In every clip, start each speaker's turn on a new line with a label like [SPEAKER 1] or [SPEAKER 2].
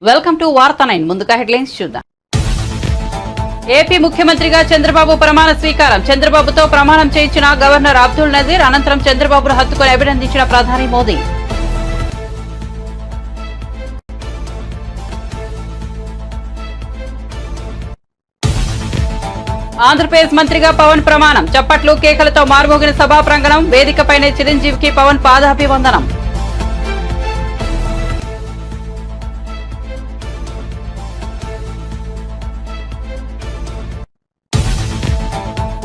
[SPEAKER 1] Welcome to వార్తా 9 ముందుగా headlines చూద్దాం. ఏపీ ముఖ్యమంత్రిగా చంద్రబాబు ప్రమాణ స్వీకారం. చంద్రబాబుతో ప్రమాణం చేయించిన గవర్నర్ అబ్దుల్ నజీర్ అనంతరం చంద్రబాబును హత్తుకొని అభినందించిన ప్రధాని మోదీ. ఆంధ్రప్రదేశ్ మంత్రిగా పవన్ ప్రమాణం. చప్పట్లు కేకలతో మార్మోగిన సభా ప్రాంగణం. వేదికపైనే చిరంజీవికి పవన్ పాదాభివందనం.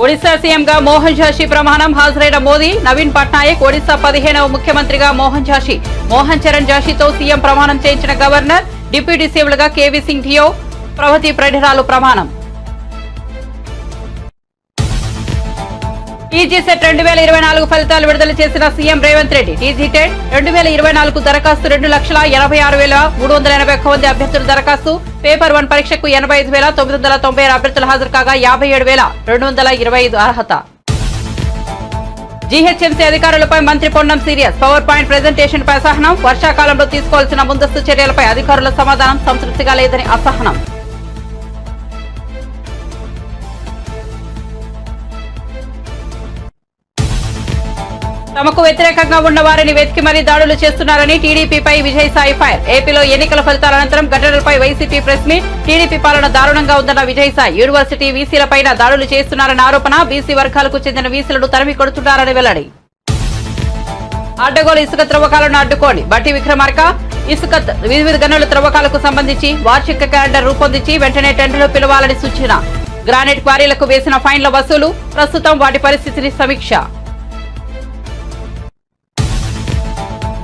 [SPEAKER 1] ఒడిశా సీఎంగా మోహన్ ఝాషి ప్రమాణం. హాజరైన మోదీ, నవీన్ పట్నాయక్. ఒడిశా 15వ ముఖ్యమంత్రిగా మోహన్ ఝాషి. మోహన్ చరణ్ ఝాషితో సీఎం ప్రమాణం చేయించిన గవర్నర్. డిప్యూటీ సీఎంలుగా కేవీ సింగ్ ధియో, ప్రభతి ప్రెఢరాలు ప్రమాణం. టీజీ సెట్ 2024 ఫలితాలు విడుదల చేసిన CM Revanth Reddy. TG TET 2024 దరఖాస్తు 2,86,381 మంది అభ్యర్థుల దరఖాస్తు. పేపర్ 1 పరీక్షకు 85,996 అభ్యర్థులు హాజరు కాగా 57,225 అర్హత. జీహెచ్ఎంసీ అధికారులపై మంత్రి Ponnam serious. Power point presentation పై అసహనం. వర్షాకాలంలో తీసుకోవాల్సిన ముందస్తు చర్యలపై అధికారుల సమాధానం సంతృప్తిగా లేదని అసహనం. తమకు వ్యతిరేకంగా ఉన్న వారిని వెతికి మరీ దాడులు చేస్తున్నారని టీడీపీపై విజయసాయి ఫైర్. ఏపీలో ఎన్నికల ఫలితాల అనంతరం ఘటనలపై వైసీపీ ప్రెస్ మీట్. టీడీపీ పాలన దారుణంగా ఉందన్న విజయసాయి. యూనివర్సిటీ వీసీలపైన దాడులు చేస్తున్నారన్న ఆరోపణ. బీసీ వర్గాలకు చెందిన వీసీలను తరిమి కొడుతున్నారని వెల్లడి. అడ్డగోలు ఇసుక త్రవ్వకాలను అడ్డుకోండి. బట్టి విక్రమార్క. ఇసుక వివిధ గనుల త్రవ్వకాలకు సంబంధించి వార్షిక క్యాలెండర్ రూపొందించి వెంటనే టెండర్లు పిలవాలని సూచన. గ్రానైట్ క్వారీలకు వేసిన ఫైన్ల వసూలు. ప్రస్తుతం వాటి పరిస్థితిని సమీక్ష.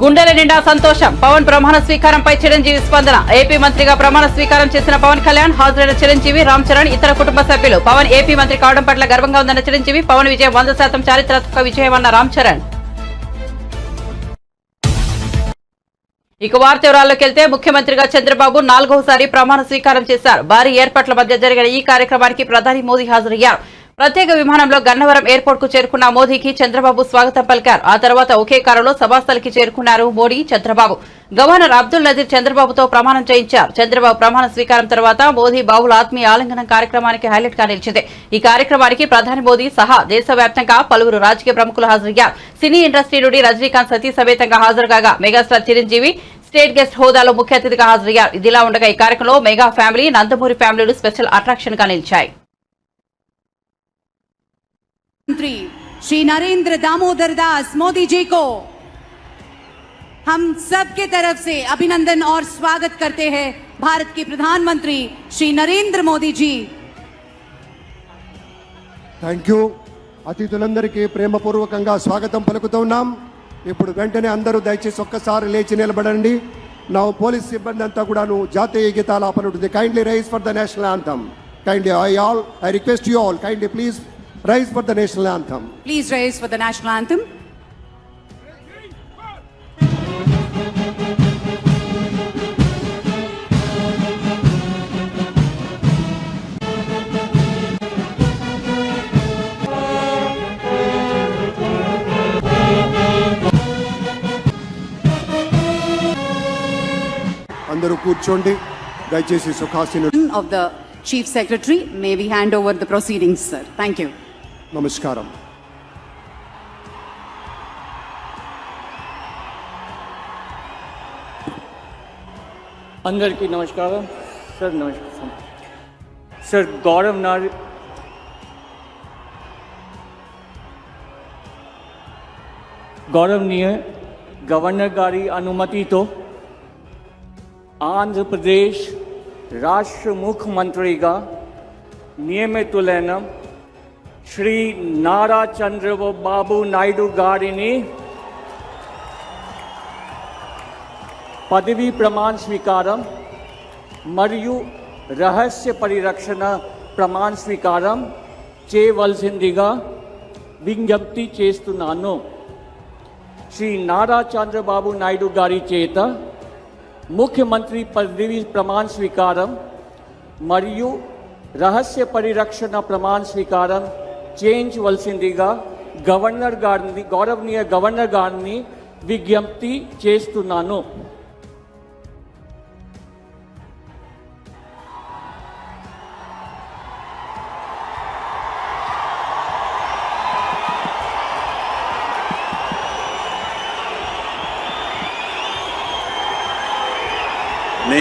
[SPEAKER 1] గుండెల నిండా సంతోషం. పవన్ ప్రమాణ స్వీకారంపై చిరంజీవి స్పందన. ఏపీ మంత్రిగా ప్రమాణ స్వీకారం చేసిన పవన్ కళ్యాణ్, హాజరైన చిరంజీవి, రామ్ చరణ్, ఇతర కుటుంబ సభ్యులు. పవన్ ఏపీ మంత్రి కావడం పట్ల గర్వంగా ఉందన్న చిరంజీవి. పవన్ విజయం 100% చారిత్రక విజయమన్న రామ్ చరణ్. ఇక వార్త వివరాల్లోకి వెళ్తే, ముఖ్యమంత్రిగా చంద్రబాబు 4వసారి ప్రమాణ స్వీకారం చేశారు. భారీ ఏర్పాట్ల మధ్య జరిగిన ఈ కార్యక్రమానికి ప్రధాని మోదీ హాజరయ్యారు. ప్రత్యేక విమానంలో గన్నవరం ఎయిర్పోర్ట్ కు చేరుకున్న మోదీకి చంద్రబాబు స్వాగతం పలికారు. ఆ తర్వాత ఒకే కారులో సభాస్థలికి చేరుకున్నారు మోడీ, చంద్రబాబు. గవర్నర్ అబ్దుల్ నజీర్ చంద్రబాబుతో ప్రమాణం చేయించారు. చంద్రబాబు ప్రమాణ స్వీకారం తర్వాత మోదీ బాబుల ఆత్మీయ ఆలింగనం కార్యక్రమానికి హైలైట్ గా నిలిచింది. ఈ కార్యక్రమానికి ప్రధాని మోదీ సహా దేశవ్యాప్తంగా పలువురు రాజకీయ ప్రముఖులు హాజరయ్యారు. సినీ ఇండస్ట్రీ నుండి రజనీకాంత్ సతీ సమేతంగా హాజరుగా మెగాస్టార్ చిరంజీవి స్టేట్ గెస్ట్ హోదాలో ముఖ్య అతిథిగా హాజరయ్యారు. ఇదిలా ఉండగా ఈ కార్యక్రమంలో మెగా ఫ్యామిలీ, నందమూరి ఫ్యామిలీలు స్పెషల్ అట్రాక్షన్ గా నిలిచాయి.
[SPEAKER 2] मंत्री श्री नरेंद्र दामोदर दास मोदी जी को हम सब के तरफ से अभिनंदन और स्वागत करते हैं. भारत के प्रधानमंत्री श्री नरेंद्र मोदी जी.
[SPEAKER 3] Thank you. అతిథులందరికీ ప్రేమపూర్వకంగా స్వాగతం పలుకుతున్నాం. ఇప్పుడు వెంటనే అందరూ దయచేసి ఒక్కసారి లేచి నిలబడండి. నా పోలీస్ సిబ్బంది అంతా కూడాను జాతీయ గీతాలు ఆపనుంటుంది. Kindly rise for the national anthem. Kindly I request you all kindly please rise for the national anthem.
[SPEAKER 2] Please rise for the national anthem.
[SPEAKER 3] అందరూ కూర్చోండి దయచేసి. సుఖాసీనుడు
[SPEAKER 2] of the chief secretary, may we hand over the proceedings, sir. Thank you.
[SPEAKER 3] నమస్కారం.
[SPEAKER 4] అందరికీ నమస్కారం sir. నమస్కారం sir. గౌరవనీయ governor గారి అనుమతితో ఆంధ్రప్రదేశ్ రాష్ట్ర ముఖ్యమంత్రిగా నియమితులైన శ్రీ నారా చంద్రబాబు నాయుడు గారిని పదవీ ప్రమాణ స్వీకారం మరియు రహస్య పరిరక్షణ ప్రమాణ స్వీకారం చేయవలసిందిగా విజ్ఞప్తి చేస్తున్నాను. శ్రీ నారా చంద్రబాబు నాయుడు గారి చేత ముఖ్యమంత్రి పదవీ ప్రమాణ స్వీకారం మరియు రహస్య పరిరక్షణ ప్రమాణ స్వీకారం చేయించవలసిందిగా గౌరవనీయ గవర్నర్ గారిని విజ్ఞప్తి చేస్తున్నాను.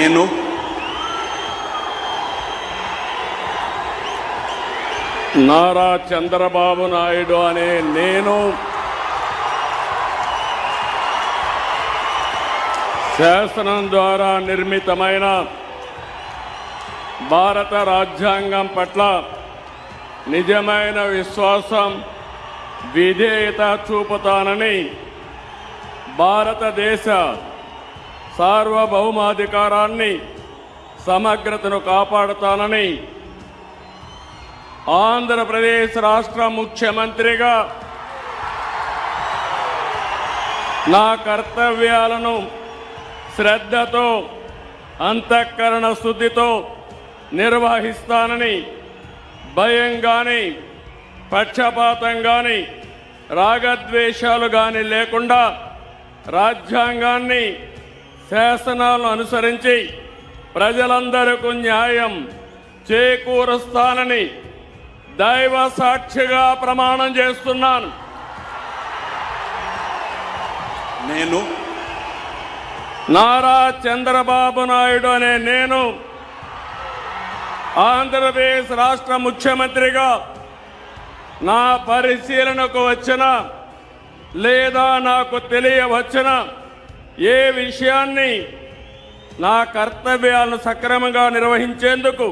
[SPEAKER 5] నేను
[SPEAKER 6] నారా చంద్రబాబు నాయుడు అనే నేను శాసనం ద్వారా నిర్మితమైన భారత రాజ్యాంగం పట్ల నిజమైన విశ్వాసం, విధేయత చూపుతానని, భారతదేశ సార్వభౌమాధికారాన్ని, సమగ్రతను కాపాడుతానని ఆంధ్రప్రదేశ్ రాష్ట్ర ముఖ్యమంత్రిగా నా కర్తవ్యాలను శ్రద్ధతో, అంతఃకరణ శుద్ధితో నిర్వహిస్తానని, భయం కానీ, పక్షపాతం కానీ, రాగద్వేషాలు కానీ లేకుండా రాజ్యాంగాన్ని, శాసనాలను అనుసరించి ప్రజలందరికీ న్యాయం చేకూరుస్తానని దైవ సాక్షిగా ప్రమాణం చేస్తున్నాను.
[SPEAKER 5] నేను
[SPEAKER 6] నారా చంద్రబాబు నాయుడు అనే నేను ఆంధ్రప్రదేశ్ రాష్ట్ర ముఖ్యమంత్రిగా నా పరిశీలనకు వచ్చిన లేదా నాకు తెలియవచ్చిన ఏ విషయాన్ని నా కర్తవ్యాలను సక్రమంగా నిర్వహించేందుకు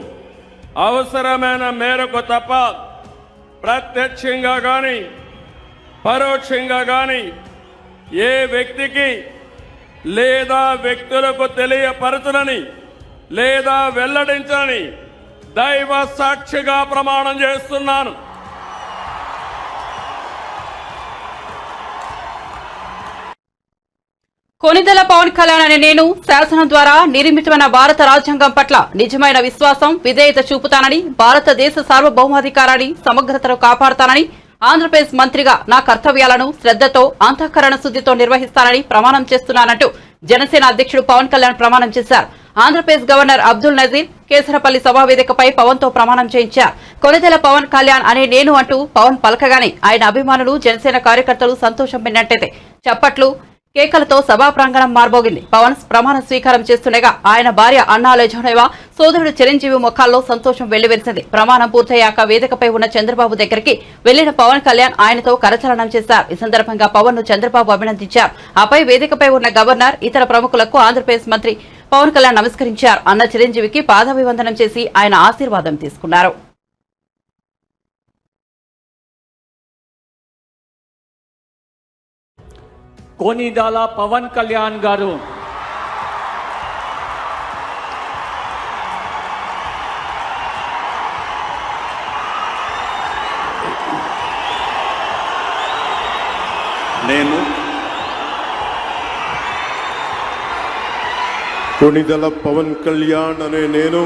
[SPEAKER 6] అవసరమైన మేరకు తప్ప ప్రత్యక్షంగా కానీ పరోక్షంగా కానీ ఏ వ్యక్తికి లేదా వ్యక్తులకు తెలియపరచనని లేదా వెల్లడించని దైవ సాక్షిగా ప్రమాణం చేస్తున్నాను.
[SPEAKER 1] కొనిదెల పవన్ కళ్యాణ్ అనే నేను శాసనం ద్వారా నిర్మితమైన భారత రాజ్యాంగం పట్ల నిజమైన విశ్వాసం, విధేయత చూపుతానని, భారతదేశ సార్వభౌమాధికారాన్ని, సమగ్రతను కాపాడుతానని, ఆంధ్రప్రదేశ్ మంత్రిగా నా కర్తవ్యాలను శ్రద్ధతో, అంతఃకరణ శుద్ధితో నిర్వహిస్తానని ప్రమాణం చేస్తున్నానంటూ జనసేన అధ్యక్షుడు పవన్ కళ్యాణ్ ప్రమాణం చేశారు. ఆంధ్రప్రదేశ్ గవర్నర్ అబ్దుల్ నజీర్ కేసరపల్లి సభావేదికపై పవన్ తో ప్రమాణం చేయించారు. కొనిదెల పవన్ కళ్యాణ్ అనే నేను అంటూ పవన్ పలకగానే ఆయన అభిమానులు, జనసేన కార్యకర్తలు సంతోషం విన్నట్టయితే చప్పట్లు, కేకలతో సభా ప్రాంగణం మార్బోగింది. పవన్ ప్రమాణ స్వీకారం చేస్తుండగా ఆయన భార్య అన్నాలే జోనేవా, సోదరుడు చిరంజీవి ముఖాల్లో సంతోషం వెల్లివిరిసింది. ప్రమాణం పూర్తయ్యాక వేదికపై ఉన్న చంద్రబాబు దగ్గరికి వెళ్లిన పవన్ కళ్యాణ్ ఆయనతో కరచలనం చేశారు. ఈ సందర్భంగా పవన్ ను చంద్రబాబు అభినందించారు. ఆపై వేదికపై ఉన్న గవర్నర్, ఇతర ప్రముఖులకు ఆంధ్రప్రదేశ్ మంత్రి పవన్ కళ్యాణ్ నమస్కరించారు. అన్న చిరంజీవికి పాదాభివందనం చేసి ఆయన ఆశీర్వాదం తీసుకున్నారు.
[SPEAKER 4] కొనిదెల పవన్ కళ్యాణ్ గారు
[SPEAKER 5] నేను
[SPEAKER 7] కొనిదెల పవన్ కళ్యాణ్ అనే నేను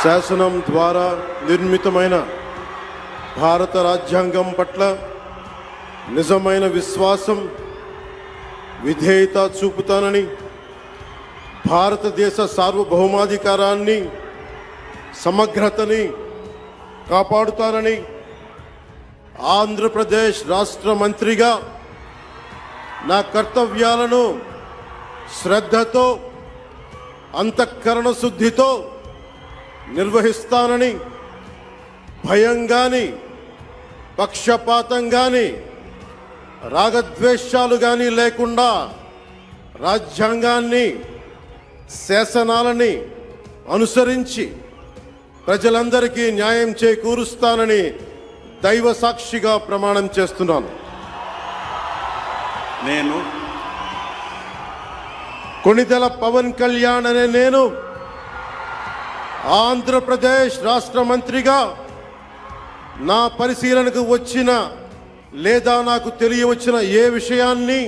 [SPEAKER 7] శాసనం ద్వారా నిర్మితమైన భారత రాజ్యాంగం పట్ల నిజమైన విశ్వాసం, విధేయత చూపుతానని, భారతదేశ సార్వభౌమాధికారాన్ని, సమగ్రతని కాపాడుతానని, ఆంధ్రప్రదేశ్ రాష్ట్ర మంత్రిగా నా కర్తవ్యాలను శ్రద్ధతో, అంతఃకరణ శుద్ధితో నిర్వహిస్తానని, భయం గాని, పక్షపాతం గాని, రాగద్వేషాలు గాని లేకుండా రాజ్యాంగాన్ని, శాసనాలని అనుసరించి ప్రజలందరికీ న్యాయం చేకూరుస్తానని దైవ సాక్షిగా ప్రమాణం చేస్తున్నాను.
[SPEAKER 5] నేను
[SPEAKER 7] కొనిదెల పవన్ కళ్యాణ్ అనే నేను ఆంధ్రప్రదేశ్ రాష్ట్ర మంత్రిగా నా పరిశీలనకు వచ్చిన లేదా నాకు తెలియవచ్చిన ఏ విషయాన్ని,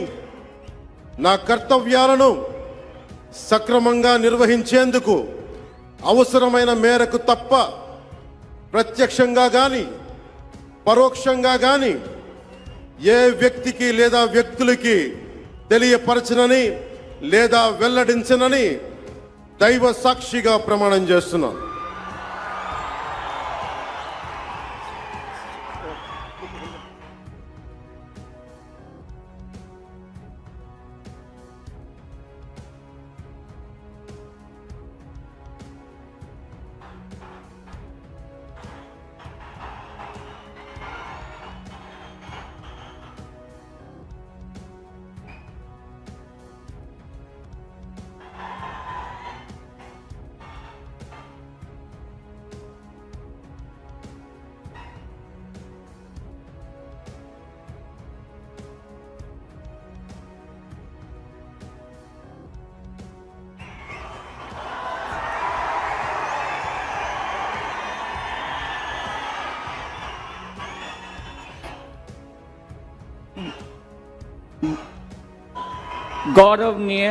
[SPEAKER 7] నా కర్తవ్యాలను సక్రమంగా నిర్వహించేందుకు అవసరమైన మేరకు తప్ప ప్రత్యక్షంగా కానీ పరోక్షంగా కానీ ఏ వ్యక్తికి లేదా వ్యక్తులకి తెలియపరచనని లేదా వెల్లడించనని దైవ సాక్షిగా ప్రమాణం చేస్తున్నాను.
[SPEAKER 4] గౌరవనీయ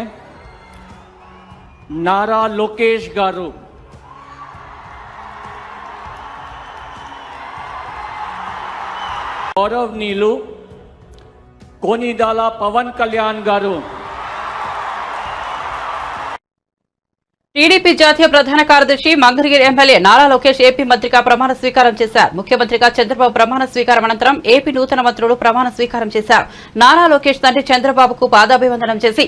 [SPEAKER 4] నారా లోకేష్ గారు, గౌరవనీయులు కోనిదాల పవన్ కళ్యాణ్ గారు,
[SPEAKER 1] టీడీపీ జాతీయ ప్రధాన కార్యదర్శి మంగళగిరి ఎమ్మెల్యే నారా లోకేష్ ఏపీ మంత్రిగా ప్రమాణ స్వీకారం చేశారు. ముఖ్యమంత్రిగా చంద్రబాబు ప్రమాణ స్వీకారం అనంతరం ఏపీ నూతన మంత్రులు ప్రమాణ స్వీకారం చేశారు. నారా లోకేష్ తండ్రి చంద్రబాబుకు పాదాభివందనం చేసి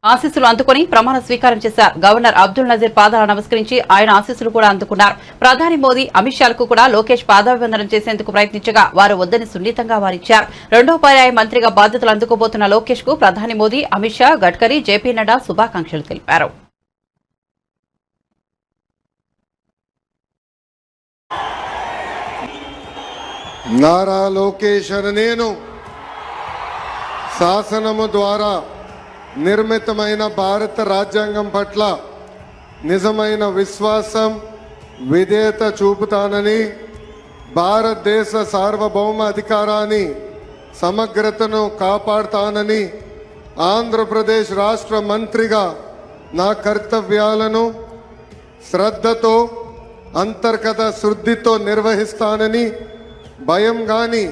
[SPEAKER 1] ఆశీస్సులు అందుకుని ప్రమాణ స్వీకారం చేశారు. గవర్నర్ అబ్దుల్ నజీర్ పాదాలు నమస్కరించి ఆయన ఆశీస్సులు కూడా అందుకున్నారు. ప్రధాని మోదీ, అమిత్ షాలకు కూడా లోకేష్ పాదాభివందనం చేసేందుకు ప్రయత్నించగా వారు వద్దని సున్నితంగా వారిచ్చారు. రెండో పర్యాయ మంత్రిగా బాధ్యతలు అందుకోబోతున్న లోకేష్ కు ప్రధాని మోదీ, అమిత్ షా, గడ్కరీ, జేపీ నడ్డా శుభాకాంక్షలు తెలిపారు.
[SPEAKER 7] నారా లోకేష్ అని నేను శాసనము ద్వారా నిర్మితమైన భారత రాజ్యాంగం పట్ల నిజమైన విశ్వాసం, విధేయత చూపుతానని, భారతదేశ సార్వభౌమ అధికారాన్ని, సమగ్రతను కాపాడుతానని, ఆంధ్రప్రదేశ్ రాష్ట్ర మంత్రిగా నా కర్తవ్యాలను శ్రద్ధతో, అంతర్గత శుద్ధితో నిర్వహిస్తానని, భయం కానీ,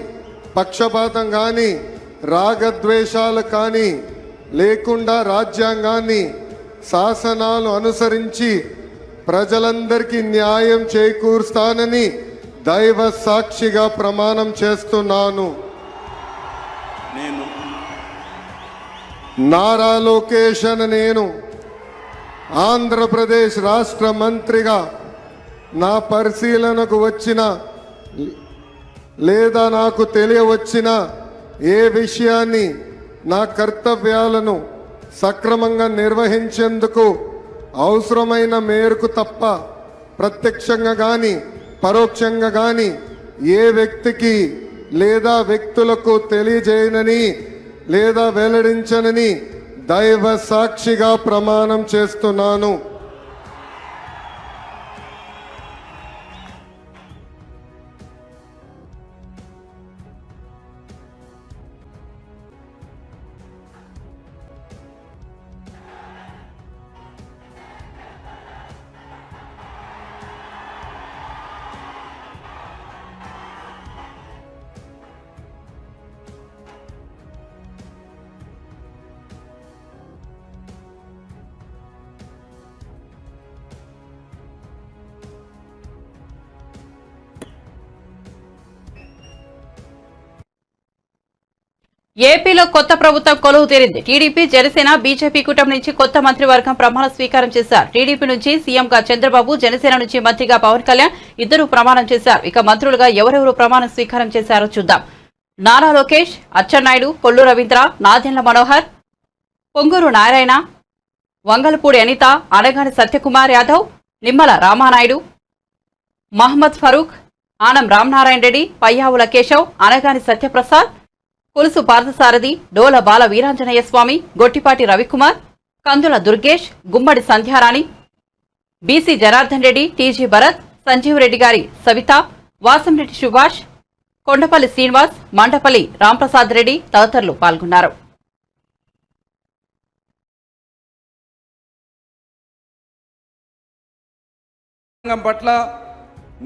[SPEAKER 7] పక్షపాతం కానీ, రాగద్వేషాలు కానీ లేకుండా రాజ్యాంగాన్ని, శాసనాలు అనుసరించి ప్రజలందరికీ న్యాయం చేకూరుస్తానని దైవ సాక్షిగా ప్రమాణం చేస్తున్నాను.
[SPEAKER 5] నేను
[SPEAKER 7] నారా లోకేష్ అని నేను ఆంధ్రప్రదేశ్ రాష్ట్ర మంత్రిగా నా పరిశీలనకు వచ్చిన లేదా నాకు తెలియవచ్చిన ఏ విషయాన్ని, నా కర్తవ్యాలను సక్రమంగా నిర్వహించేందుకు అవసరమైన మేరకు తప్ప ప్రత్యక్షంగా కానీ పరోక్షంగా కానీ ఏ వ్యక్తికి లేదా వ్యక్తులకు తెలియజేయనని లేదా వెల్లడించనని దైవ సాక్షిగా ప్రమాణం చేస్తున్నాను.
[SPEAKER 1] ఏపీలో కొత్త ప్రభుత్వం కొలువు తీరింది. టీడీపీ, జనసేన, బీజేపీ కూటమి నుంచి కొత్త మంత్రివర్గం ప్రమాణ స్వీకారం చేశారు. టీడీపీ నుంచి సీఎంగా చంద్రబాబు, జనసేన నుంచి మంత్రిగా పవన్ కళ్యాణ్ ఇద్దరు ప్రమాణం చేశారు. ఇక మంత్రులుగా ఎవరెవరు ప్రమాణ స్వీకారం చేశారో చూద్దాం. నారా లోకేష్, అచ్చెన్నాయుడు, కొల్లు రవీంద్ర, నాదెండ్ల మనోహర్, పొంగూరు నారాయణ, వంగలపూడి అనిత, అనగాని సత్యకుమార్ యాదవ్, నిమ్మల రామానాయుడు, మహమ్మద్ ఫరూక్, ఆనం రామనారాయణ రెడ్డి, పయ్యావుల కేశవ్, అనగాని సత్యప్రసాద్, పులుసు పార్థసారథి, డోల బాల వీరాంజనేయ స్వామి, గొట్టిపాటి రవికుమార్, కందుల దుర్గేష్, గుమ్మడి సంధ్యారాణి, బీసీ జనార్దన్ రెడ్డి, టీజీ భరత్, సంజీవ్ రెడ్డి గారి సవిత, వాసంరెడ్డి సుభాష్, కొండపల్లి శ్రీనివాస్, మండపల్లి రాంప్రసాద్ రెడ్డి తదితరులు పాల్గొన్నారు.
[SPEAKER 8] పట్ల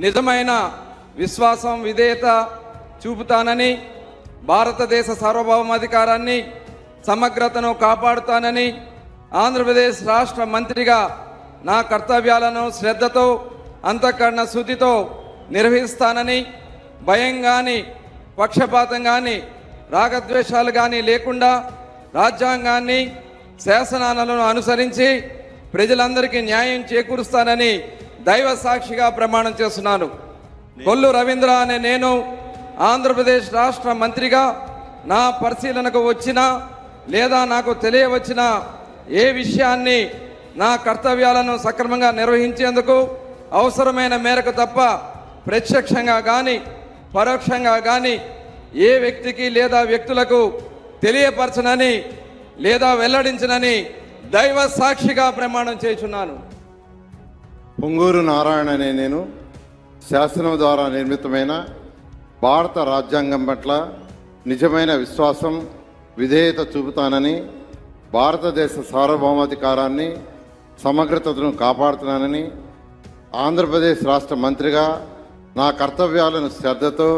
[SPEAKER 8] నిజమైన విశ్వాసం, విధేయత చూపుతానని, భారతదేశ సార్వభౌమాధికారాన్ని, సమగ్రతను కాపాడుతానని, ఆంధ్రప్రదేశ్ రాష్ట్ర మంత్రిగా నా కర్తవ్యాలను శ్రద్ధతో, అంతఃకరణ శుద్ధితో నిర్వహిస్తానని, భయం కానీ, పక్షపాతం కానీ, రాగద్వేషాలు కానీ లేకుండా రాజ్యాంగాన్ని, శాసనాలను అనుసరించి ప్రజలందరికీ న్యాయం చేకూరుస్తానని దైవ సాక్షిగా ప్రమాణం చేస్తున్నాను. కొల్లు రవీంద్ర అనే నేను ఆంధ్రప్రదేశ్ రాష్ట్ర మంత్రిగా నా పరిశీలనకు వచ్చిన లేదా నాకు తెలియవచ్చిన ఏ విషయాన్ని, నా కర్తవ్యాలను సక్రమంగా నిర్వహించేందుకు అవసరమైన మేరకు తప్ప ప్రత్యక్షంగా కానీ పరోక్షంగా కానీ ఏ వ్యక్తికి లేదా వ్యక్తులకు తెలియపరచనని లేదా వెల్లడించనని దైవ సాక్షిగా ప్రమాణం చేస్తున్నాను.
[SPEAKER 7] పొంగూరు నారాయణ అనే నేను శాసనం ద్వారా నిర్మితమైన భారత రాజ్యాంగం పట్ల నిజమైన విశ్వాసం, విధేయత చూపుతానని, భారతదేశ సార్వభౌమాధికారాన్ని సమగ్రతను కాపాడుతున్నానని ఆంధ్రప్రదేశ్ రాష్ట్ర మంత్రిగా నా కర్తవ్యాలను శ్రద్ధతో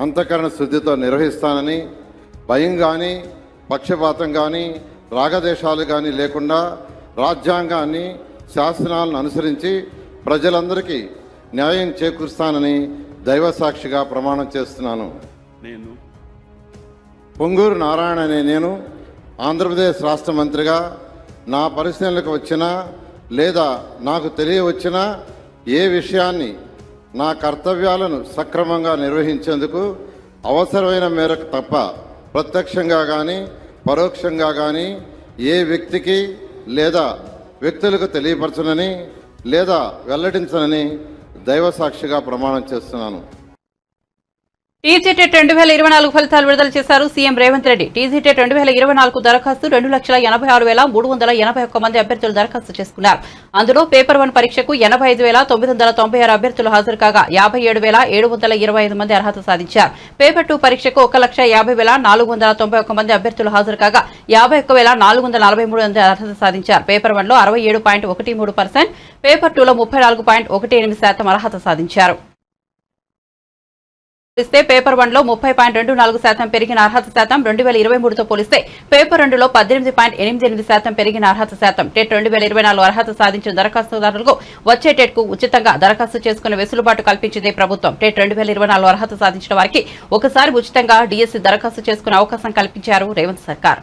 [SPEAKER 7] అంతఃకరణ శుద్ధితో నిర్వహిస్తానని భయం కానీ పక్షపాతం కానీ రాగదేశాలు కానీ లేకుండా రాజ్యాంగాన్ని శాసనాలను అనుసరించి ప్రజలందరికీ న్యాయం చేకూరుస్తానని దైవసాక్షిగా ప్రమాణం చేస్తున్నాను.
[SPEAKER 5] నేను
[SPEAKER 7] పొంగూరు నారాయణ అనే నేను ఆంధ్రప్రదేశ్ రాష్ట్ర మంత్రిగా నా పరిశీలనకు వచ్చినా లేదా నాకు తెలియవచ్చినా ఏ విషయాన్ని నా కర్తవ్యాలను సక్రమంగా నిర్వహించేందుకు అవసరమైన మేరకు తప్ప ప్రత్యక్షంగా కానీ పరోక్షంగా కానీ ఏ వ్యక్తికి లేదా వ్యక్తులకు తెలియపరచనని లేదా వెల్లడించనని దైవసాక్షిగా ప్రమాణం చేస్తున్నాను.
[SPEAKER 1] టీజీటెట్ 2024 ఫలితాలు విడుదల చేశారు సీఎం రేవంత్ రెడ్డి. టీజీటెట్ 2024 దరఖాస్తు 2,86,381 మంది అభ్యర్థులు దరఖాస్తు చేసుకున్నారు. అందులో పేపర్ 1 పరీక్షకు 85,996 అభ్యర్థులు హాజరు కాగా 57,725 మంది అర్హత సాధించారు. పేపర్ 2 పరీక్షకు 1,50,491 మంది అభ్యర్థులు హాజరు కాగా 51,443 మంది అర్హత సాధించారు. పేపర్ 1లో 67.13%, పేపర్ 2లో 34.18% అర్హత సాధించారు. పోలిస్తే పేపర్ 1లో 30.24% పెరిగిన అర్హత శాతం 2023తో పోలిస్తే పేపర్ 2లో 18.88% పెరిగిన అర్హత శాతం. టెట్ 2024 అర్హత సాధించిన దరఖాస్తుదారులకు వచ్చే టెట్ కు ఉచితంగా దరఖాస్తు చేసుకునే వెసులుబాటు కల్పించింది ప్రభుత్వం. టెట్ 2024 అర్హత సాధించిన వారికి ఒకసారి ఉచితంగా డిఎస్సి దరఖాస్తు చేసుకునే అవకాశం కల్పించారు రేవంత్ సర్కార్.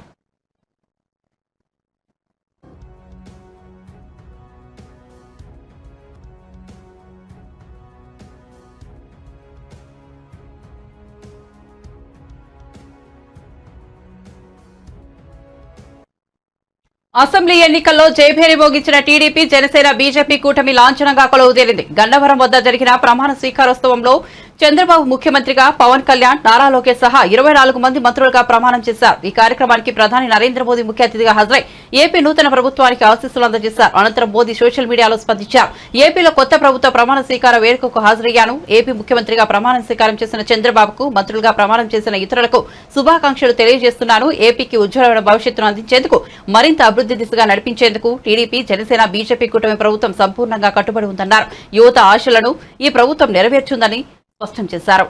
[SPEAKER 1] అసెంబ్లీ ఎన్నికల్లో జయభేరి మోగించిన టీడీపీ, జనసేన, బీజేపీ కూటమి లాంఛనంగా కొలువుదీరింది. గన్నవరం వద్ద జరిగిన ప్రమాణ స్వీకారోత్సవంలో చంద్రబాబు ముఖ్యమంత్రిగా, పవన్ కళ్యాణ్, నారా లోకేష్ సహా 24 మంది మంత్రులుగా ప్రమాణం చేశారు. ఈ కార్యక్రమానికి ప్రధాని నరేంద్ర మోదీ ముఖ్య అతిథిగా హాజరై ఏపీ నూతన ప్రభుత్వానికి ఆశీస్సులు అందజేశారు. అనంతరం మోదీ సోషల్ మీడియాలో స్పందించారు. ఏపీలో కొత్త ప్రభుత్వ ప్రమాణ స్వీకార వేడుకకు హాజరయ్యాను. ఏపీ ముఖ్యమంత్రిగా ప్రమాణ స్వీకారం చేసిన చంద్రబాబుకు, మంత్రులుగా ప్రమాణం చేసిన ఇతరులకు శుభాకాంక్షలు తెలియజేస్తున్నాను. ఏపీకి ఉజ్వలమైన భవిష్యత్తును అందించేందుకు, మరింత అభివృద్ధి దిశగా నడిపించేందుకు టీడీపీ, జనసేన, బీజేపీ కూటమి ప్రభుత్వం సంపూర్ణంగా కట్టుబడి ఉందన్నారు. యువత ఆశలను ఈ ప్రభుత్వం నెరవేర్చుందని స్పష్టం చేశారు.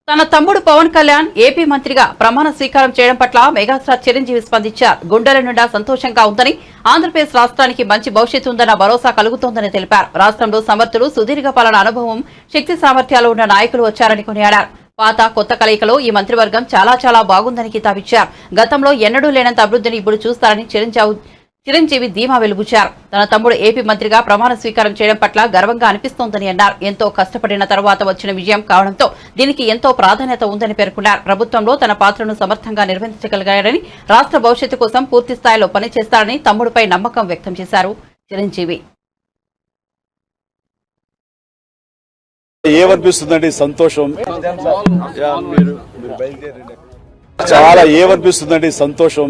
[SPEAKER 1] తన తమ్ముడు పవన్ కళ్యాణ్ ఏపీ మంత్రిగా ప్రమాణ స్వీకారం చేయడం పట్ల మెగాస్టార్ చిరంజీవి స్పందించారు. గుండెల నిండా సంతోషంగా ఉందని, ఆంధ్రప్రదేశ్ రాష్ట్రానికి మంచి భవిష్యత్తు ఉందన్న భరోసా కలుగుతోందని తెలిపారు. రాష్ట్రంలో సమర్థులు, సుదీర్ఘ పాలన అనుభవం, శక్తి సామర్థ్యాలు ఉన్న నాయకులు వచ్చారని కొనియాడారు. పాత కొత్త కలయికలో ఈ మంత్రివర్గం చాలా బాగుందని కితాబిచ్చారు. గతంలో ఎన్నడూ లేనంత అభివృద్ధిని ఇప్పుడు చూస్తారని చిరంజీవి ధీమా వెలుబుచ్చారు. తన తమ్ముడు ఏపీ మంత్రిగా ప్రమాణ స్వీకారం చేయడం పట్ల గర్వంగా అనిపిస్తోందని అన్నారు. ఎంతో కష్టపడిన తర్వాత వచ్చిన విజయం కావడంతో దీనికి ఎంతో ప్రాధాన్యత ఉందని పేర్కొన్నారు. ప్రభుత్వంలో తన పాత్రను సమర్థంగా నిర్వహించగలిగారని, రాష్ట్ర భవిష్యత్తు కోసం పూర్తి స్థాయిలో పనిచేస్తారని తమ్ముడిపై నమ్మకం వ్యక్తం చేశారు చిరంజీవి.
[SPEAKER 9] ఏమనిపిస్తుందండి? సంతోషం. చాలా ఏమనిపిస్తుందండి? సంతోషం,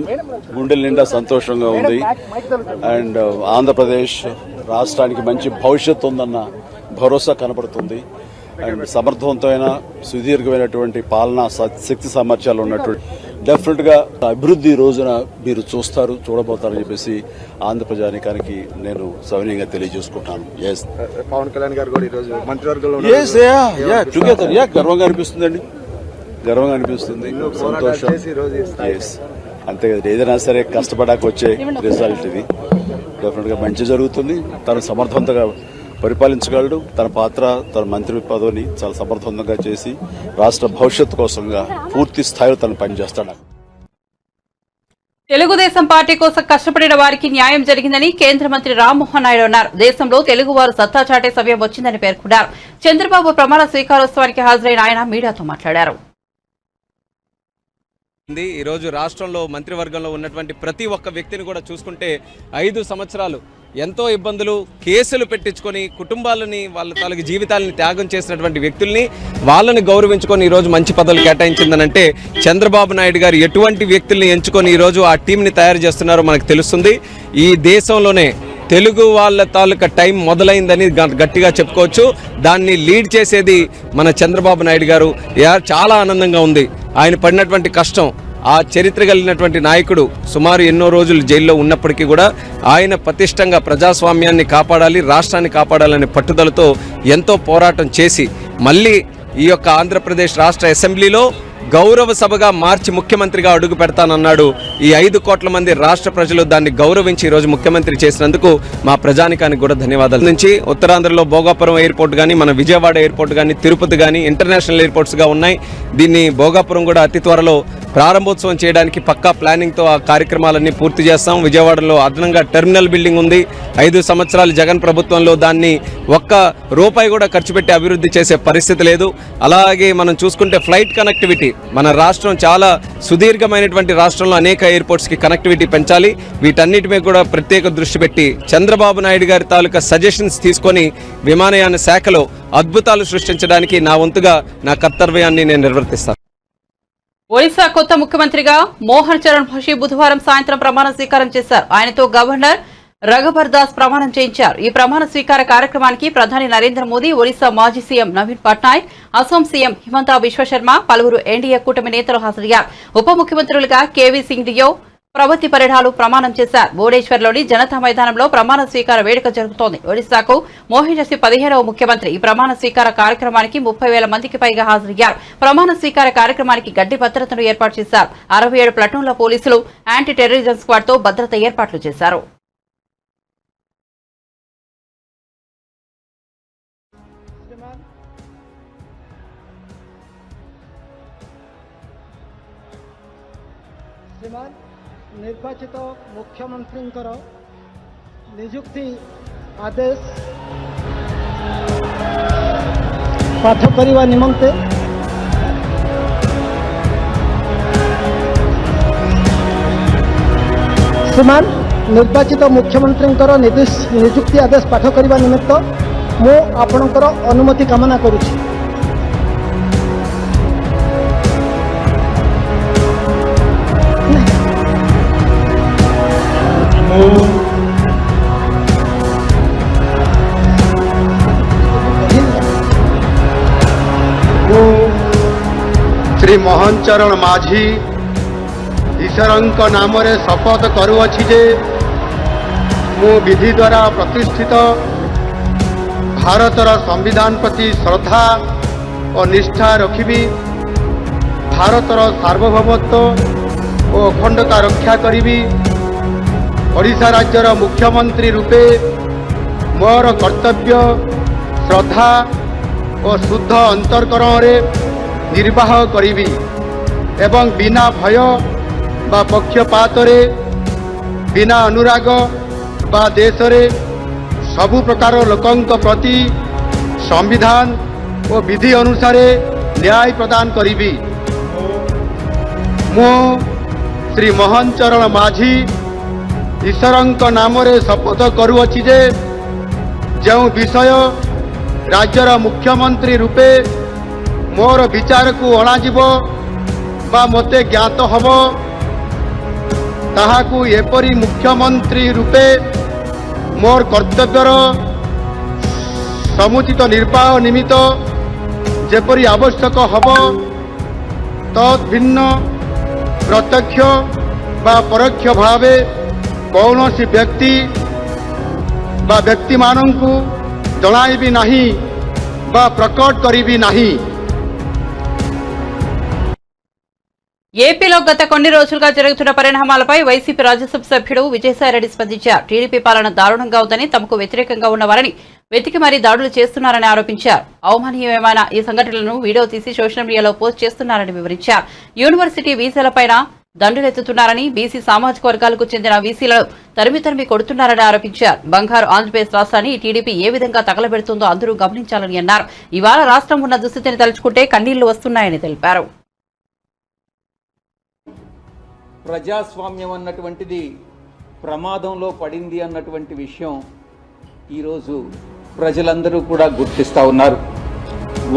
[SPEAKER 9] గుండెల నిండా సంతోషంగా ఉంది. అండ్ ఆంధ్రప్రదేశ్ రాష్ట్రానికి మంచి భవిష్యత్తు ఉందన్న భరోసా కనబడుతుంది. అండ్ సమర్థవంతమైన, సుదీర్ఘమైనటువంటి పాలనా శక్తి సామర్థ్యాలు ఉన్నటువంటి డెఫినెట్ గా అభివృద్ధి రోజున మీరు చూడబోతారని చెప్పేసి ఆంధ్ర ప్రజానికానికి నేను సవినయంగా తెలియజేసుకుంటాను.
[SPEAKER 10] పవన్ కళ్యాణ్ గారు కూడా ఈరోజు మంత్రివర్గంలో
[SPEAKER 9] టుగెదర్ గర్వంగా అనిపిస్తుందండి, గర్వంగా అనిపిస్తుంది, సంతోషం. అంతే కదా, ఏదైనా సరే కష్టపడాక వచ్చే రిజల్ట్ ఇది. డెఫినెట్ గా మంచి జరుగుతుంది. తను సమర్థవంతంగా పరిపాలించగలడు. తన పాత్ర, తన మంత్రి పదవిని చాలా సమర్థవంతంగా చేసి రాష్ట్ర భవిష్యత్తు కోసంగా పూర్తి స్థాయిలో తను పనిచేస్తాడు.
[SPEAKER 1] తెలుగుదేశం పార్టీ కోసం కష్టపడిన వారికి న్యాయం జరిగిందని కేంద్ర మంత్రి రామ్మోహన్ నాయుడు అన్నారు. దేశంలో తెలుగువారు సత్తా చాటే సమయం వచ్చిందని పేర్కొన్నారు. చంద్రబాబు ప్రమాణ స్వీకారోత్సవానికి హాజరైన ఆయన మీడియాతో మాట్లాడారు.
[SPEAKER 8] ఈరోజు రాష్ట్రంలో మంత్రివర్గంలో ఉన్నటువంటి ప్రతి ఒక్క వ్యక్తిని కూడా చూసుకుంటే 5 సంవత్సరాలు ఎంతో ఇబ్బందులు, కేసులు పెట్టించుకొని కుటుంబాలని, వాళ్ళ తాలూకు జీవితాలని త్యాగం చేసినటువంటి వ్యక్తుల్ని, వాళ్ళని గౌరవించుకొని ఈరోజు మంచి పదవులు కేటాయించిందనంటే చంద్రబాబు నాయుడు గారు ఎటువంటి వ్యక్తుల్ని ఎంచుకొని ఈరోజు ఆ టీంని తయారు చేస్తున్నారో మనకు తెలుస్తుంది. ఈ దేశంలోనే తెలుగు వాళ్ళ తాలూకా టైం మొదలైందని గట్టిగా చెప్పుకోవచ్చు. దాన్ని లీడ్ చేసేది మన చంద్రబాబు నాయుడు గారు. చాలా ఆనందంగా ఉంది. ఆయన పడినటువంటి కష్టం, ఆ చరిత్ర కలిగినటువంటి నాయకుడు సుమారు ఎన్నో రోజులు జైల్లో ఉన్నప్పటికీ కూడా ఆయన పటిష్టంగా ప్రజాస్వామ్యాన్ని కాపాడాలి, రాష్ట్రాన్ని కాపాడాలనే పట్టుదలతో ఎంతో పోరాటం చేసి మళ్ళీ ఈ యొక్క ఆంధ్రప్రదేశ్ రాష్ట్ర అసెంబ్లీలో గౌరవ సభగా మార్చి ముఖ్యమంత్రిగా అడుగు పెడతానన్నాడు. ఈ 5 కోట్ల మంది రాష్ట్ర ప్రజలు దాన్ని గౌరవించి ఈరోజు ముఖ్యమంత్రి చేసినందుకు మా ప్రజానికానికి కూడా ధన్యవాదాలు. నుంచి ఉత్తరాంధ్రలో భోగాపురం ఎయిర్పోర్ట్ కానీ, మన విజయవాడ ఎయిర్పోర్ట్ కానీ, తిరుపతి కానీ ఇంటర్నేషనల్ ఎయిర్పోర్ట్స్గా ఉన్నాయి. దీన్ని భోగాపురం కూడా అతి త్వరలో ప్రారంభోత్సవం చేయడానికి పక్కా ప్లానింగ్తో ఆ కార్యక్రమాలన్నీ పూర్తి చేస్తాం. విజయవాడలో అదనంగా టెర్మినల్ బిల్డింగ్ ఉంది. 5 సంవత్సరాలు జగన్ ప్రభుత్వంలో దాన్ని ఒక్క రూపాయి కూడా ఖర్చు పెట్టి అభివృద్ధి చేసే పరిస్థితి లేదు. అలాగే మనం చూసుకుంటే ఫ్లైట్ కనెక్టివిటీ, మన రాష్ట్రం చాలా సుదీర్ఘమైనటువంటి రాష్ట్రంలో అనేక ఎయిర్పోర్ట్స్కి కనెక్టివిటీ పెంచాలి. వీటన్నిటి మీద కూడా ప్రత్యేక దృష్టి పెట్టి చంద్రబాబు నాయుడు గారి తాలూకా సజెషన్స్ తీసుకొని విమానయాన శాఖలో అద్భుతాలు సృష్టించడానికి నా వంతుగా నా కర్తవ్యాన్ని నేను నిర్వర్తిస్తాను.
[SPEAKER 1] ఒడిశా కొత్త ముఖ్యమంత్రిగా మోహన్ చరణ్ భషి బుధవారం సాయంత్రం ప్రమాణ స్వీకారం చేశారు. ఆయనతో గవర్నర్ రఘుబర్ దాస్ ప్రమాణం చేయించారు. ఈ ప్రమాణ స్వీకార కార్యక్రమానికి ప్రధాని నరేంద్ర మోదీ, ఒడిశా మాజీ సీఎం నవీన్ పట్నాయక్, అసోం సీఎం హిమంతా విశ్వశర్మ, పలువురు ఎన్డీఏ కూటమి నేతలు హాజరయ్యారు. ఉప ముఖ్యమంత్రులుగా కేవీ సింగ్ డియో, ప్రవతి పరిడాలు ప్రమాణం చేశారు. భువనేశ్వర్లోని జనతా మైదానంలో ప్రమాణ స్వీకార వేడుక జరుగుతోంది. ఒడిశాకు మోహన్ జసి 17వ ముఖ్యమంత్రి. ఈ ప్రమాణ స్వీకార కార్యక్రమానికి 30,000 మందికి పైగా హాజరయ్యారు. ప్రమాణ స్వీకార కార్యక్రమానికి గడ్డి భద్రతను ఏర్పాటు చేశారు. 67 ప్లటూన్ల పోలీసులు, యాంటీ టెర్రరిజం స్క్వాడ్తో భద్రత ఏర్పాట్లు చేశారు.
[SPEAKER 10] निर्वाचित मुख्यमंत्री नियुक्ति आदेश पाठ करने निमंते श्रीमान निर्वाचित मुख्यमंत्री नियुक्ति आदेश पाठ करने निमित्त मु आपणकर अनुमति कामना करुछि।
[SPEAKER 3] श्री मोहन चरण माझी ईश्वरंक नाम रे शपथ करुअछि जे मु विधि द्वारा प्रतिष्ठित भारतर संविधान प्रति श्रद्धा और निष्ठा रखिबी, भारतर सार्वभौमत्व और अखंडता रक्षा करिबी, ओडिशा राज्यर मुख्यमंत्री रूपे मोर कर्तव्य श्रद्धा और शुद्ध अंतरकरण रे निर्वाह करिबी एवं बिना भय बा पक्षपात रे, बिना अनुराग बा देश रे सबु प्रकार लोकंक प्रति संविधान और विधि अनुसार न्याय प्रदान करिबी। मु श्री मोहन चरण माझी ईश्वरंक नाम रे शपथ करुअछि जे जो विषय राज्यर मुख्यमंत्री रूपे मोर विचार को अणाजिब बा मते ज्ञात हब ताहाकु एपरी मुख्यमंत्री रूपे मोर कर्तव्यर समुचित निर्वाह निमित्त जेपरी आवश्यक हब तद्भिन्न प्रत्यक्ष बा परोक्ष भावे कौनसी व्यक्ति बा व्यक्ति मानंकु जणाइबी नाही बा प्रकट करिबी नाही।
[SPEAKER 1] ఏపీలో గత కొన్ని రోజులుగా జరుగుతున్న పరిణామాలపై వైసీపీ రాజ్యసభ సభ్యుడు విజయసాయిరెడ్డి స్పందించారు. టీడీపీ పాలన దారుణంగా ఉందని, తమకు వ్యతిరేకంగా ఉన్నవారని వెతికి మరీ దాడులు చేస్తున్నారని ఆరోపించారు. అవమానీయమైన ఈ సంఘటనలను వీడియో తీసి సోషల్ మీడియాలో పోస్ట్ చేస్తున్నారని వివరించారు. యూనివర్సిటీ వీసాలపైన దండులెత్తుతున్నారని, బీసీ సామాజిక వర్గాలకు చెందిన వీసీలను తరిమి కొడుతున్నారని ఆరోపించారు. బంగారు ఆంధ్రప్రదేశ్ రాష్ట్రాన్ని టీడీపీ ఏ విధంగా తగలబెడుతుందో అందరూ గమనించాలని అన్నారు. ఇవాళ రాష్ట్రం ఉన్న దుస్థితిని తలుచుకుంటే కన్నీళ్లు వస్తున్నాయని తెలిపారు.
[SPEAKER 11] ప్రజాస్వామ్యం అన్నటువంటిది ప్రమాదంలో పడింది అన్నటువంటి విషయం ఈరోజు ప్రజలందరూ కూడా గుర్తిస్తూ ఉన్నారు.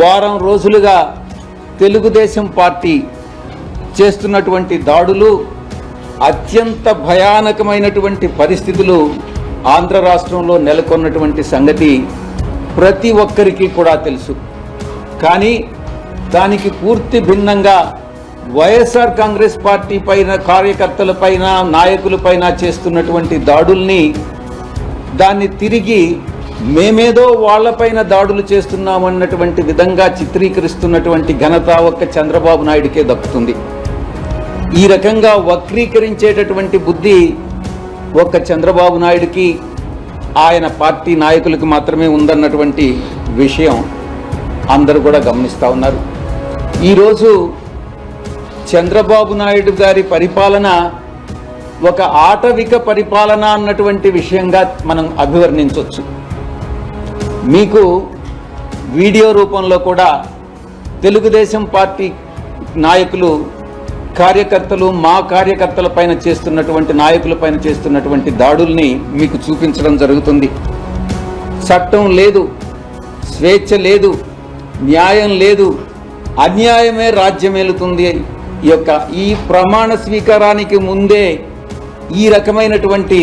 [SPEAKER 11] వారం రోజులుగా తెలుగుదేశం పార్టీ చేస్తున్నటువంటి దాడులు, అత్యంత భయానకమైనటువంటి పరిస్థితులు ఆంధ్ర రాష్ట్రంలో నెలకొన్నటువంటి సంగతి ప్రతి ఒక్కరికి కూడా తెలుసు. కానీ దానికి పూర్తి భిన్నంగా వైఎస్ఆర్ కాంగ్రెస్ పార్టీ పైన, కార్యకర్తలపైన, నాయకులపైన చేస్తున్నటువంటి దాడుల్ని దాన్ని తిరిగి మేమేదో వాళ్లపైన దాడులు చేస్తున్నామన్నటువంటి విధంగా చిత్రీకరిస్తున్నటువంటి ఘనత ఒక్క చంద్రబాబు నాయుడికే దక్కుతుంది. ఈ రకంగా వక్రీకరించేటటువంటి బుద్ధి ఒక్క చంద్రబాబు నాయుడికి, ఆయన పార్టీ నాయకులకు మాత్రమే ఉందన్నటువంటి విషయం అందరూ కూడా గమనిస్తూ ఉన్నారు. ఈరోజు చంద్రబాబు నాయుడు గారి పరిపాలన ఒక ఆటవిక పరిపాలన అన్నటువంటి విషయంగా మనం అభివర్ణించవచ్చు. మీకు వీడియో రూపంలో కూడా తెలుగుదేశం పార్టీ నాయకులు, కార్యకర్తలు, మా కార్యకర్తల పైన చేస్తున్నటువంటి, నాయకుల పైన చేస్తున్నటువంటి దాడుల్ని మీకు చూపించడం జరుగుతుంది. చట్టం లేదు, స్వేచ్ఛ లేదు, న్యాయం లేదు, అన్యాయమే రాజ్యమేలుతుంది. ఈ ప్రమాణ స్వీకారానికి ముందే ఈ రకమైనటువంటి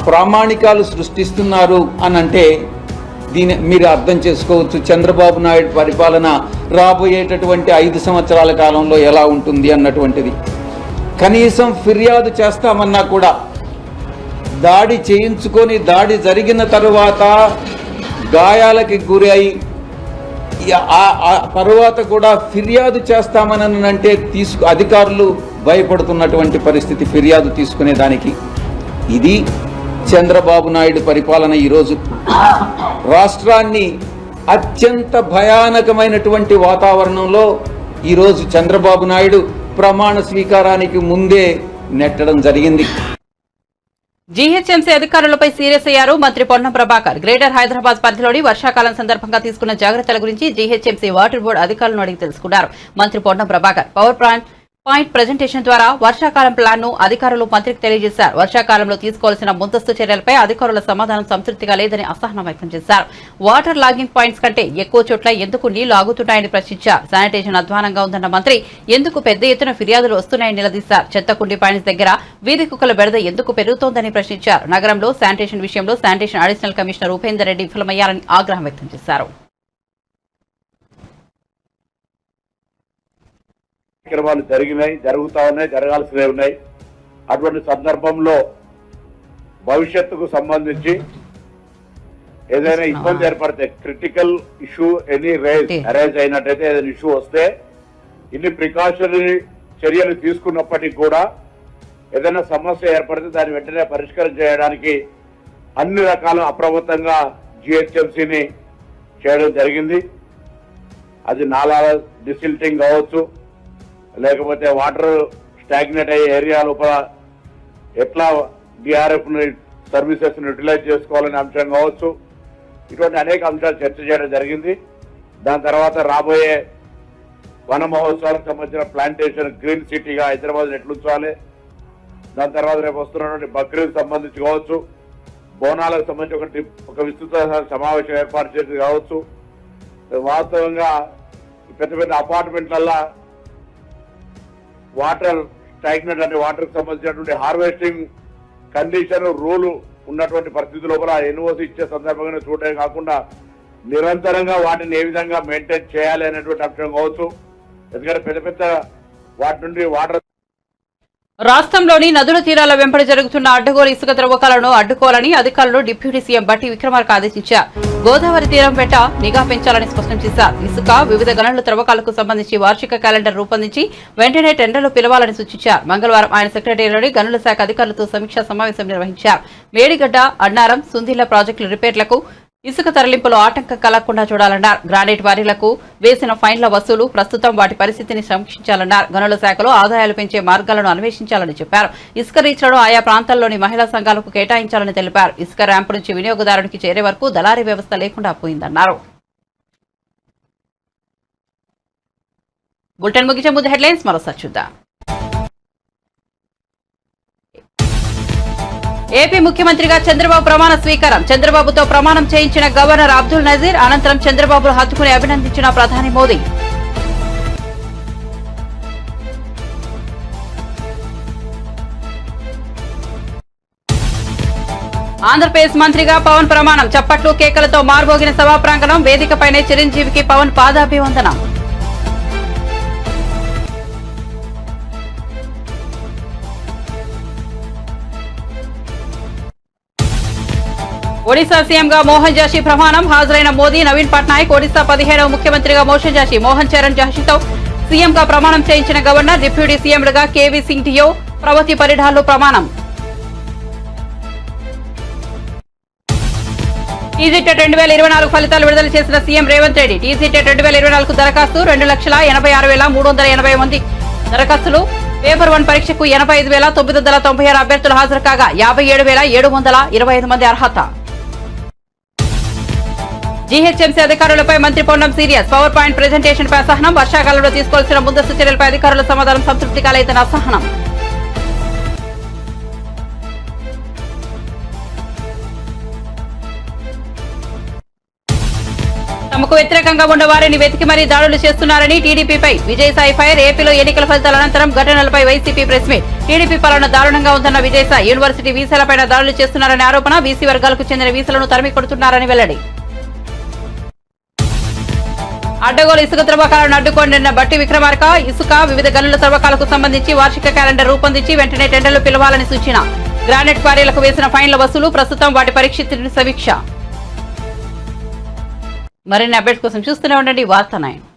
[SPEAKER 11] ప్రామాణికాలు సృష్టిస్తున్నారు అని అంటే దీన్ని మీరు అర్థం చేసుకోవచ్చు చంద్రబాబు నాయుడు పరిపాలన రాబోయేటటువంటి 5 సంవత్సరాల కాలంలో ఎలా ఉంటుంది అన్నటువంటిది. కనీసం ఫిర్యాదు చేస్తామన్నా కూడా దాడి చేయించుకొని, దాడి జరిగిన తరువాత గాయాలకి గురై ఆ తరువాత కూడా ఫిర్యాదు చేస్తామని అంటే అధికారులు భయపడుతున్నటువంటి పరిస్థితి ఫిర్యాదు తీసుకునేదానికి. ఇది చంద్రబాబు నాయుడు పరిపాలన. ఈరోజు రాష్ట్రాన్ని అత్యంత భయానకమైనటువంటి వాతావరణంలో ఈరోజు చంద్రబాబు నాయుడు ప్రమాణ స్వీకారానికి ముందే నెట్టడం జరిగింది.
[SPEAKER 1] జీహెచ్ఎంసీ అధికారులపై సీరియస్ అయ్యారు మంత్రి పొన్నం ప్రభాకర్. గ్రేటర్ హైదరాబాద్ పరిధిలోని వర్షాకాలం సందర్భంగా తీసుకున్న జాగ్రత్తల గురించి జీహెచ్ఎంసీ వాటర్ బోర్డు అధికారులను అడిగి తెలుసుకున్నారు మంత్రి Ponnam Prabhakar. Power point presentation ద్వారా వర్షాకాలం ప్లాన్ ను అధికారులు మంత్రికి తెలియజేశారు. వర్షాకాలంలో తీసుకోవాల్సిన ముందస్తు చర్యలపై అధికారుల సమాధానం సంతృప్తిగా లేదని అసహనం వ్యక్తం చేశారు. వాటర్ లాగింగ్ పాయింట్స్ కంటే ఎక్కువ చోట్ల ఎందుకు నీళ్లు ఆగుతున్నాయని ప్రశ్నించారు. శానిటేషన్ అధ్వానంగా ఉందన్న మంత్రి ఎందుకు పెద్ద ఎత్తున ఫిర్యాదులు వస్తున్నాయని నిలదీశారు. చెత్తకుండి పాయింట్స్ దగ్గర వీధి కుక్కల బెడద ఎందుకు పెరుగుతోందని ప్రశ్నించారు. నగరంలో శానిటేషన్ విషయంలో sanitation additional commissioner Upender Reddy విఫలమయ్యారని ఆగ్రహం వ్యక్తం చేశారు.
[SPEAKER 12] కార్యక్రమాలు జరిగినాయి, జరుగుతా ఉన్నాయి, జరగాల్సినవి ఉన్నాయి. అటువంటి సందర్భంలో భవిష్యత్తుకు సంబంధించి ఏదైనా ఇబ్బంది ఏర్పడితే, క్రిటికల్ ఇష్యూ ఎనీ అరైజ్ అయినట్టయితే, ఏదైనా ఇష్యూ వస్తే ఇన్ని ప్రికాషనరీ చర్యలు తీసుకున్నప్పటికీ కూడా ఏదైనా సమస్య ఏర్పడితే దాన్ని వెంటనే పరిష్కారం చేయడానికి అన్ని రకాల అప్రమత్తంగా జిహెచ్ఎంసీని చేయడం జరిగింది. అది నాలాల డిసిల్టింగ్ కావచ్చు, లేకపోతే వాటర్ స్టాగ్నేట్ అయ్యే ఏరియా లోపల ఎట్లా డిఆర్ఎఫ్ సర్వీసెస్ యూటిలైజ్ చేసుకోవాలనే అంశం కావచ్చు. ఇటువంటి అనేక అంశాలు చర్చ చేయడం జరిగింది. దాని తర్వాత రాబోయే వన మహోత్సవాలకు సంబంధించిన ప్లాంటేషన్ గ్రీన్ సిటీగా హైదరాబాద్ ఎట్లుంచాలి, దాని తర్వాత రేపు వస్తున్నటువంటి బక్రీద్ సంబంధించి కావచ్చు, బోనాలకు సంబంధించి ఒక విస్తృత సమావేశం ఏర్పాటు చేసి కావచ్చు. వాస్తవంగా పెద్ద పెద్ద అపార్ట్మెంట్లల్లో వాటర్ స్టాగ్నెంట్ అంటే వాటర్కి సంబంధించినటువంటి హార్వెస్టింగ్ కండిషన్ రూలు ఉన్నటువంటి పరిస్థితి లోపల ఎన్ఓసి ఇచ్చే సందర్భంగా చూడటమే కాకుండా నిరంతరంగా వాటిని ఏ విధంగా మెయింటైన్ చేయాలి అనేటువంటి అంశం కావచ్చు. ఎందుకంటే పెద్ద పెద్ద వాటి నుండి వాటర్
[SPEAKER 1] రాష్ట్రంలోని నదుల తీరాల వెంబడి జరుగుతున్న అడ్డగోలు ఇసుక త్రవ్వకాలను అడ్డుకోవాలని అధికారులు డిప్యూటీ సీఎం బట్టి విక్రమార్క ఆదేశించారు. గోదావరి తీరం వెంట నిఘా పెంచాలని స్పష్టం చేశారు. ఇసుక, వివిధ గనుల త్రవ్వకాలకు సంబంధించి వార్షిక క్యాలెండర్ రూపొందించి వెంటనే టెండర్లు పిలవాలని సూచించారు. మంగళవారం ఆయన సెక్రటేరియట్లోని గనుల శాఖ అధికారులతో సమీక్షా సమావేశం నిర్వహించారు. మేడిగడ్డ, అన్నారం, సుందిళ్ల ప్రాజెక్టుల రిపేర్లకు ఇసుక తరలింపులో ఆటంకం కలగకుండా చూడాలన్నారు. గ్రానైట్ వారీలకు వేసిన ఫైన్ల వసూలు, ప్రస్తుతం వాటి పరిస్థితిని సమీక్షించాలన్నారు. గనుల శాఖలో ఆదాయాలు పెంచే మార్గాలను అన్వేషించాలని చెప్పారు. ఇసుక రీచ్లను ఆయా ప్రాంతాల్లోని మహిళా సంఘాలకు కేటాయించాలని తెలిపారు. ఇసుక ర్యాంపు నుంచి వినియోగదారునికి చేరే వరకు దళారీ వ్యవస్థ లేకుండా పోయిందన్నారు. బులెటిన్ ముగించే ముందు హెడ్లైన్స్ మరోసారి చూద్దాం. ఏపీ ముఖ్యమంత్రిగా చంద్రబాబు ప్రమాణ స్వీకారం. చంద్రబాబుతో ప్రమాణం చేయించిన గవర్నర్ అబ్దుల్ నజీర్. అనంతరం చంద్రబాబును హత్తుకుని అభినందించిన ప్రధాని మోదీ. ఆంధ్రప్రదేశ్ మంత్రిగా పవన్ ప్రమాణం. చప్పట్లు కేకలతో మార్మోగిన సభా ప్రాంగణం. వేదికపైనే చిరంజీవికి పవన్ పాదాభివందనం. ఒడిశా సీఎంగా మోహన్ జాషి ప్రమాణం. హాజరైన మోదీ, నవీన్ పట్నాయక్. ఒడిశా 17వ ముఖ్యమంత్రిగా మోహన్ జాషి, మోహన్ చరణ్ జాషితో సీఎంగా ప్రమాణం చేయించిన గవర్నర్. డిప్యూటీ సీఎంలుగా కేవీ సింగ్ డియో, ప్రవతి పరిఢాల్లో ప్రమాణం. టీజీటెట్ 2024 ఫలితాలు విడుదల చేసిన సీఎం రేవంత్ రెడ్డి. టీజీటెట్ 2024 దరఖాస్తు 2,86,080 మంది దరఖాస్తులు. పేపర్ 1 పరీక్షకు 85,996 అభ్యర్థులు హాజరు కాగా 57,725 మంది అర్హత. జీహెచ్ఎంసీ అధికారులపై మంత్రి Ponnam serious. Power point presentation పై అసహనం. వర్షాకాలంలో తీసుకోవాల్సిన ముందస్తు చర్యలపై అధికారుల సమాధానం సంతృప్తిగా లేదని అసహనం. తమకు వ్యతిరేకంగా ఉన్న వారిని వెతికి మరీ దాడులు చేస్తున్నారని టీడీపీపై విజయసాయి ఫైర్. ఏపీలో ఎన్నికల ఫలితాల అనంతరం ఘటనలపై వైసీపీ ప్రెస్ మీట్. టీడీపీ పాలన దారుణంగా ఉందన్న విజయసాయి. యూనివర్సిటీ వీసాలపై దాడులు చేస్తున్నారనే ఆరోపణ. బీసీ వర్గాలకు చెందిన వీసాలను తరిమి కొడుతున్నారని వెల్లడి. అడ్డగోలు ఇసుక త్రవ్వకాలను అడ్డుకోండిన బట్టి విక్రమార్క. ఇసుక, వివిధ గనుల త్రవ్వకాలకు సంబంధించి వార్షిక క్యాలెండర్ రూపొందించి వెంటనే టెండర్లు పిలవాలని సూచన. గ్రానైట్ క్వారీలకు వేసిన ఫైన్ల వసూలు. ప్రస్తుతం వాటి పరీక్షితుల సమీక్ష. మరిన్ని అప్డేట్స్ కోసం చూస్తూనే ఉండండి వార్త 9.